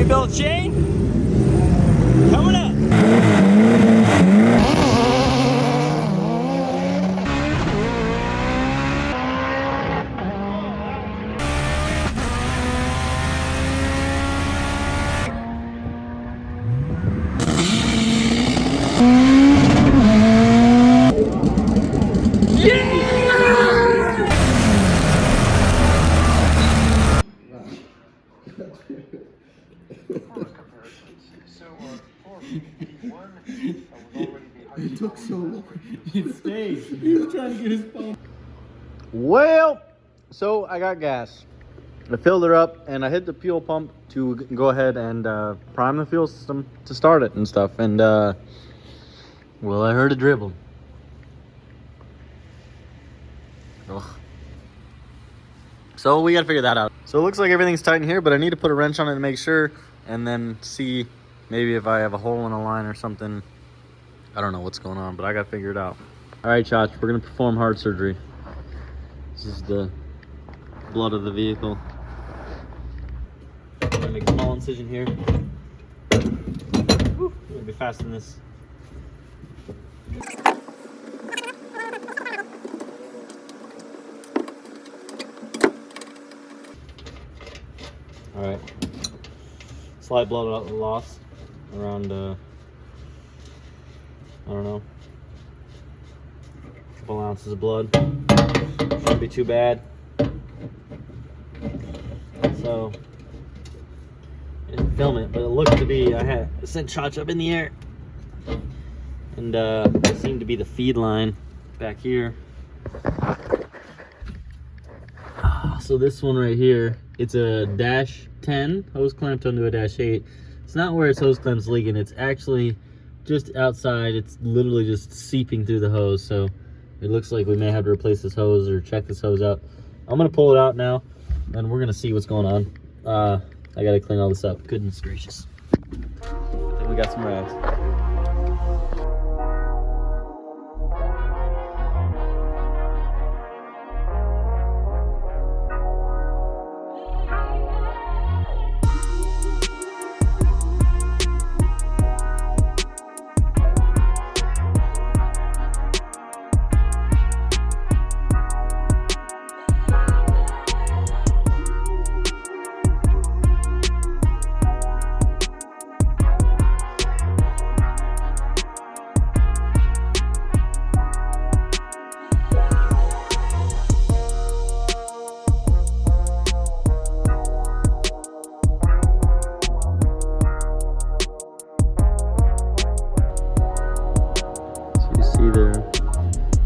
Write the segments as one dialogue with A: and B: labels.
A: GoofyBuilt chain coming up.
B: It took so long.
A: It stayed.
B: He was trying to get his phone.
C: Well, so I got gas. I filled it up and I hit the fuel pump to go ahead and prime the fuel system to start it and stuff. And well, I heard it dribble. Ugh. So we gotta figure that out. So it looks like everything's tight in here, but I need to put a wrench on it to make sure, and then see maybe if I have a hole in a line or something. I don't know what's going on, but I gotta figure it out. All right, Chachi, we're gonna perform heart surgery. This is the blood of the vehicle. I'm gonna make a small incision here. Woo, I'm gonna be faster than this. All right. Slight blood loss around, I don't know, a couple ounces of blood. Shouldn't be too bad. So, I didn't film it, but it looked to be, I sent Chachi up in the air. And it seemed to be the feed line back here. So this one right here, it's a dash 10 hose clamped onto a dash 8. It's not where its hose clamp's leaking, it's actually just outside. It's literally just seeping through the hose, so it looks like we may have to replace this hose or check this hose out. I'm gonna pull it out now and we're gonna see what's going on. I gotta clean all this up. Goodness gracious. I think we got some rags.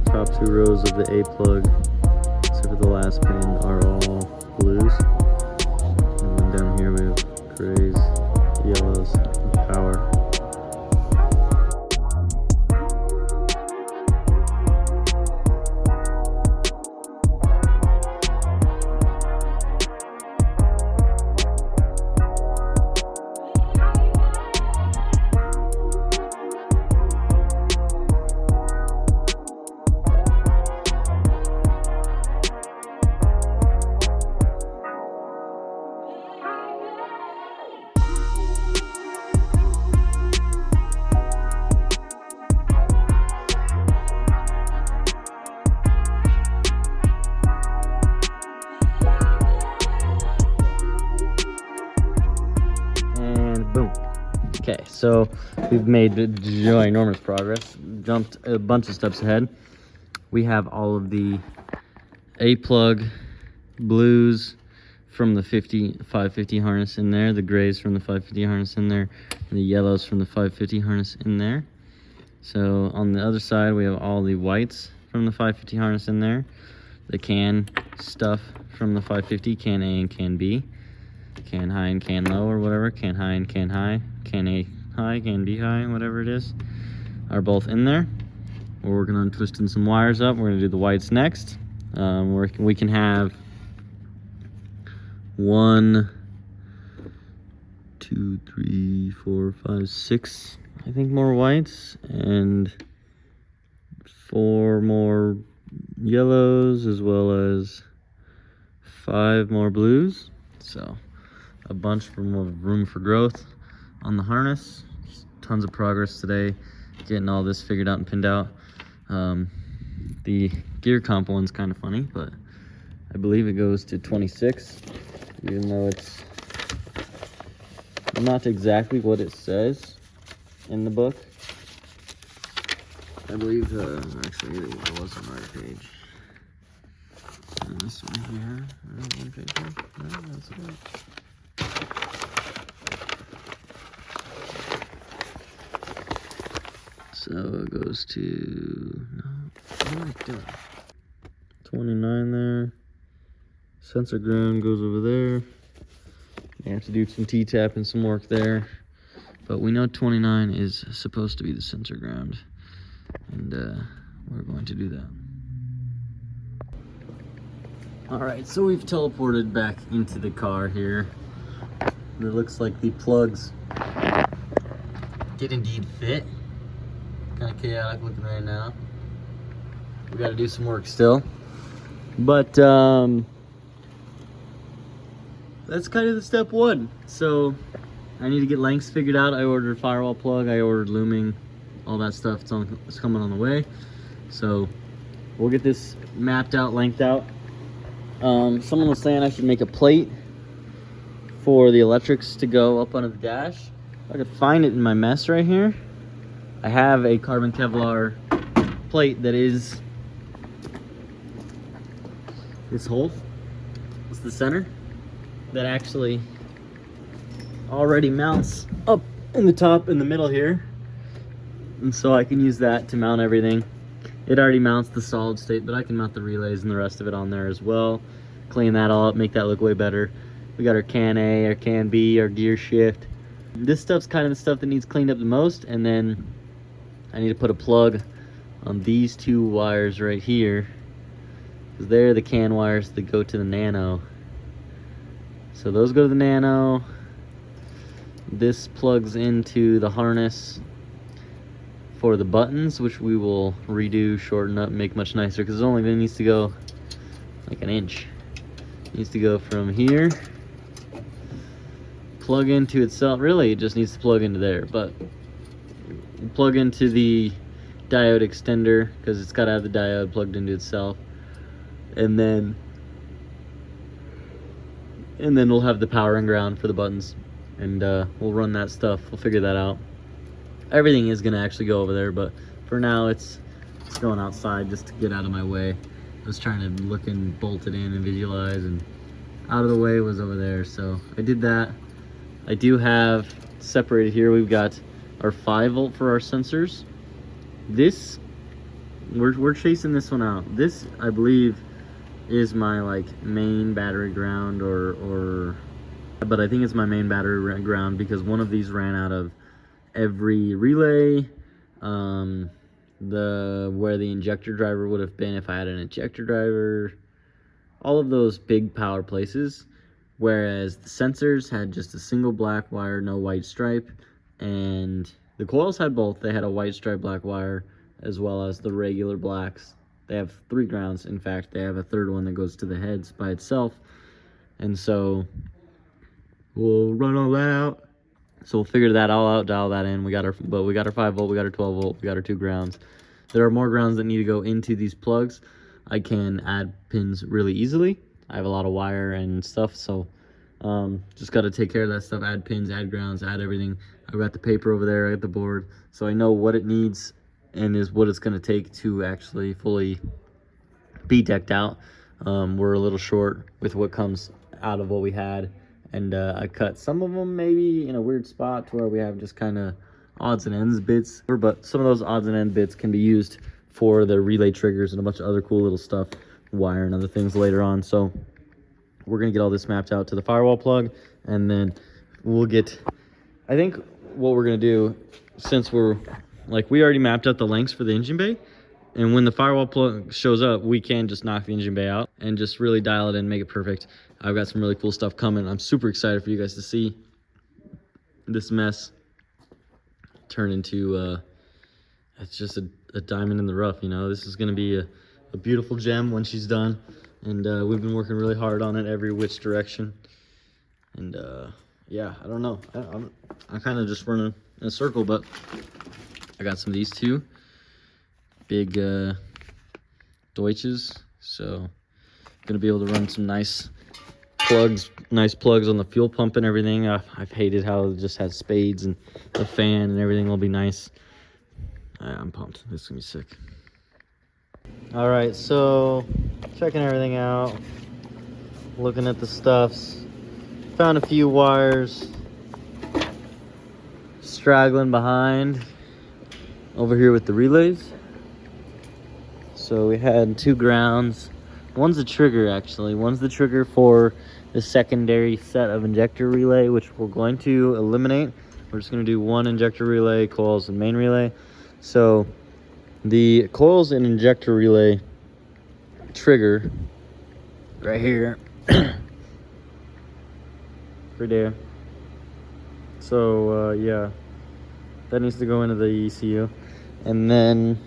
C: Top two rows of the A plug, except for the last pin, are all blues. And then down here we have grays, yellows, and power. Boom. Okay, so we've made ginormous progress, jumped a bunch of steps ahead. We have all of the A plug blues from the 550 harness in there, the grays from the 550 harness in there, and the yellows from the 550 harness in there. So on the other side we have all the whites from the 550 harness in there, the can stuff from the 550, can A and can B. Can high and can low or whatever, can high and can high, can A high, can B high, whatever it is, are both in there. We're working on twisting some wires up. We're gonna do the whites next. We can have 1, 2, 3, 4, 5, 6, I think more whites, and 4 more yellows, as well as 5 more blues. So a bunch more room for growth on the harness. Just tons of progress today, getting all this figured out and pinned out. The gear comp one's kind of funny, but I believe it goes to 26, even though it's not exactly what it says in the book. I believe, actually, it was on the right page. And this one here, one page here. No, that's it. So it goes to, no, what am I doing? 29 there. Sensor ground goes over there. You have to do some T-tap and some work there. But we know 29 is supposed to be the sensor ground. And we're going to do that. Alright, so we've teleported back into the car here. And it looks like the plugs did indeed fit. Kind of chaotic looking right now. We got to do some work still. But that's kind of the step one. So I need to get lengths figured out. I ordered firewall plug, I ordered looming, all that stuff. It's coming on the way. So we'll get this mapped out, lengthed out. Someone was saying I should make a plate for the electrics to go up under the dash. If I could find it in my mess right here. I have a carbon Kevlar plate that is this hole. It's the center that actually already mounts up in the top in the middle here. And so I can use that to mount everything. It already mounts the solid state, but I can mount the relays and the rest of it on there as well. Clean that all up, make that look way better. We got our can A, our can B, our gear shift. This stuff's kind of the stuff that needs cleaned up the most. And then I need to put a plug on these two wires right here, because they're the can wires that go to the nano. So those go to the nano. This plugs into the harness for the buttons, which we will redo, shorten up, make much nicer, because it only needs to go like an inch. It needs to go from here, plug into itself. Really, it just needs to plug into there, but plug into the diode extender, because it's got to have the diode plugged into itself, and then we'll have the power and ground for the buttons, and we'll run that stuff. We'll figure that out. Everything is going to actually go over there, but for now it's going outside just to get out of my way. I was trying to look and bolt it in and visualize, and out of the way was over there, so I did that. I do have separated here, we've got our 5-volt for our sensors. This, we're chasing this one out. This, I believe, is my like main battery ground, but I think it's my main battery ground, because one of these ran out of every relay, where the injector driver would have been if I had an injector driver, all of those big power places, whereas the sensors had just a single black wire, no white stripe, and the coils had both. They had a white stripe black wire as well as the regular blacks. They have 3 grounds. In fact, they have a third one that goes to the heads by itself. And so we'll run all that out. So we'll figure that all out, dial that in. We got our 5-volt, we got our 12-volt, we got our 2 grounds. There are more grounds that need to go into these plugs. I can add pins really easily. I have a lot of wire and stuff, so just got to take care of that stuff. Add pins, add grounds, add everything. I've got the paper over there, I got the board, so I know what it needs and is what it's going to take to actually fully be decked out. We're a little short with what comes out of what we had, and I cut some of them maybe in a weird spot to where we have just kind of odds and ends bits, but some of those odds and end bits can be used for the relay triggers and a bunch of other cool little stuff, wire and other things later on. So we're gonna get all this mapped out to the firewall plug, and then we'll get, I think what we're gonna do, since we already mapped out the lengths for the engine bay, and when the firewall plug shows up, we can just knock the engine bay out and just really dial it in, make it perfect. I've got some really cool stuff coming. I'm super excited for you guys to see this mess turn into it's just a diamond in the rough, you know. This is gonna be a beautiful gem when she's done, and we've been working really hard on it every which direction. And yeah, I don't know. I'm kind of just running in a circle, but I got some of these two big Deutsches, so gonna be able to run some nice plugs on the fuel pump and everything. I've hated how it just has spades and the fan and everything will be nice. I'm pumped. This is gonna be sick. All right, so checking everything out, looking at the stuffs. Found a few wires straggling behind over here with the relays. So we had two grounds. One's the trigger, actually. One's the trigger for the secondary set of injector relay, which we're going to eliminate. We're just going to do one injector relay, coils, and main relay. So the coils and injector relay trigger right here. Right there. So yeah, that needs to go into the ECU. And then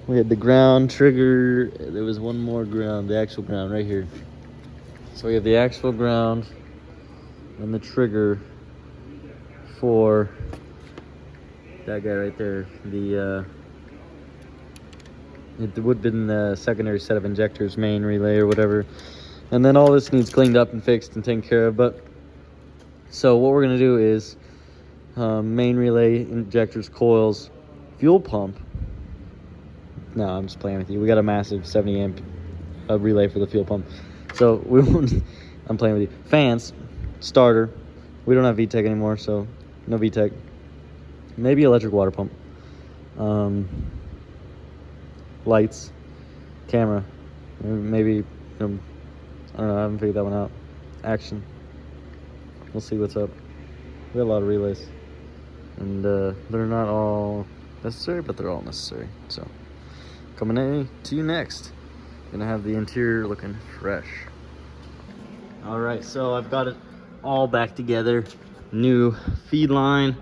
C: we had the ground trigger. There was one more ground, the actual ground right here. So we have the actual ground and the trigger for that guy right there. It would have been the secondary set of injectors, main relay or whatever. And then all this needs cleaned up and fixed and taken care of. But so what we're gonna do is main relay, injectors, coils, fuel pump. No, I'm just playing with you. We got a massive 70 amp relay for the fuel pump. So we won't, I'm playing with you. Fans, starter. We don't have VTEC anymore, so no VTEC. Maybe electric water pump. Lights, camera. Maybe, I don't know, I haven't figured that one out. Action. We'll see what's up. We got a lot of relays. And they're not all necessary, but they're all necessary. So, coming in to you next. Gonna have the interior looking fresh. Alright, so I've got it all back together. New feed line.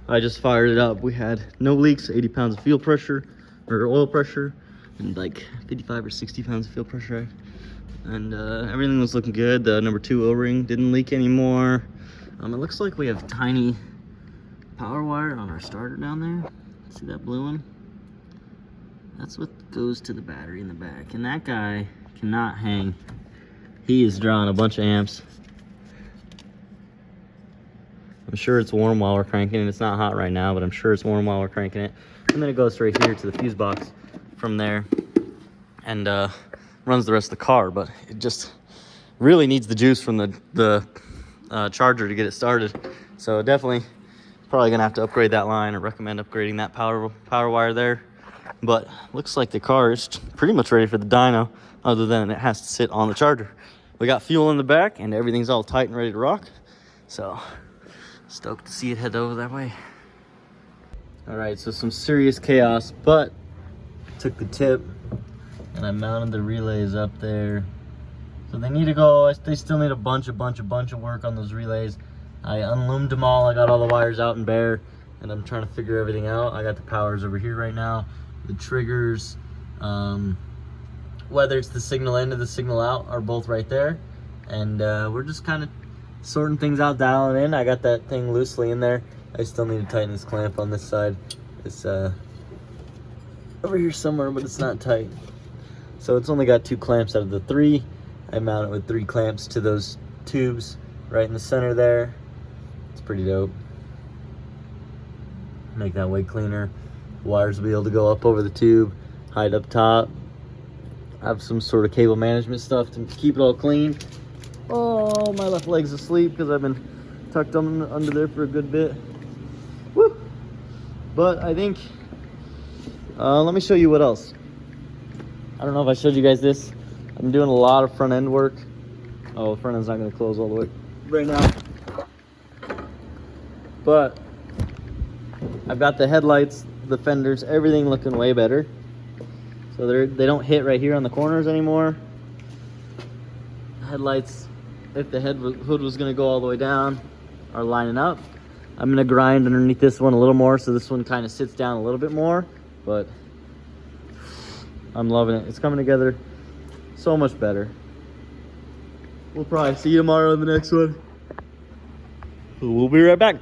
C: I just fired it up. We had no leaks, 80 pounds of fuel pressure, or oil pressure, and like 55 or 60 pounds of fuel pressure. And everything was looking good. The number 2 O-ring didn't leak anymore. It looks like we have tiny power wire on our starter down there. See that blue one? That's what goes to the battery in the back. And that guy cannot hang. He is drawing a bunch of amps. I'm sure it's warm while we're cranking it. It's not hot right now, but I'm sure it's warm while we're cranking it. And then it goes right here to the fuse box from there and runs the rest of the car. But it just really needs the juice from the charger to get it started. So definitely probably gonna have to upgrade that line, or recommend upgrading that power wire there. But looks like the car is pretty much ready for the dyno, other than it has to sit on the charger. We got fuel in the back and everything's all tight and ready to rock. So stoked to see it head over that way. All right, so some serious chaos, but took the tip and I mounted the relays up there. So they need to go, they still need a bunch of work on those relays. I unloomed them all, I got all the wires out and bare, and I'm trying to figure everything out. I got the powers over here right now, the triggers, whether it's the signal in or the signal out are both right there. And we're just kind of sorting things out, dialing in. I got that thing loosely in there. I still need to tighten this clamp on this side. It's over here somewhere, but it's not tight. So it's only got 2 clamps out of the 3. I mount it with 3 clamps to those tubes right in the center there. It's pretty dope. Make that way cleaner. Wires will be able to go up over the tube, hide up top. I have some sort of cable management stuff to keep it all clean. Oh, my left leg's asleep because I've been tucked under there for a good bit. Woo! But I think, let me show you what else. I don't know if I showed you guys this. I've been doing a lot of front end work. Oh, the front end's not going to close all the way right now. But I've got the headlights, the fenders, everything looking way better. So they don't hit right here on the corners anymore. Headlights, if the hood was going to go all the way down, are lining up. I'm going to grind underneath this one a little more, so this one kind of sits down a little bit more. But I'm loving it. It's coming together so much better. We'll probably see you tomorrow in the next one. We'll be right back.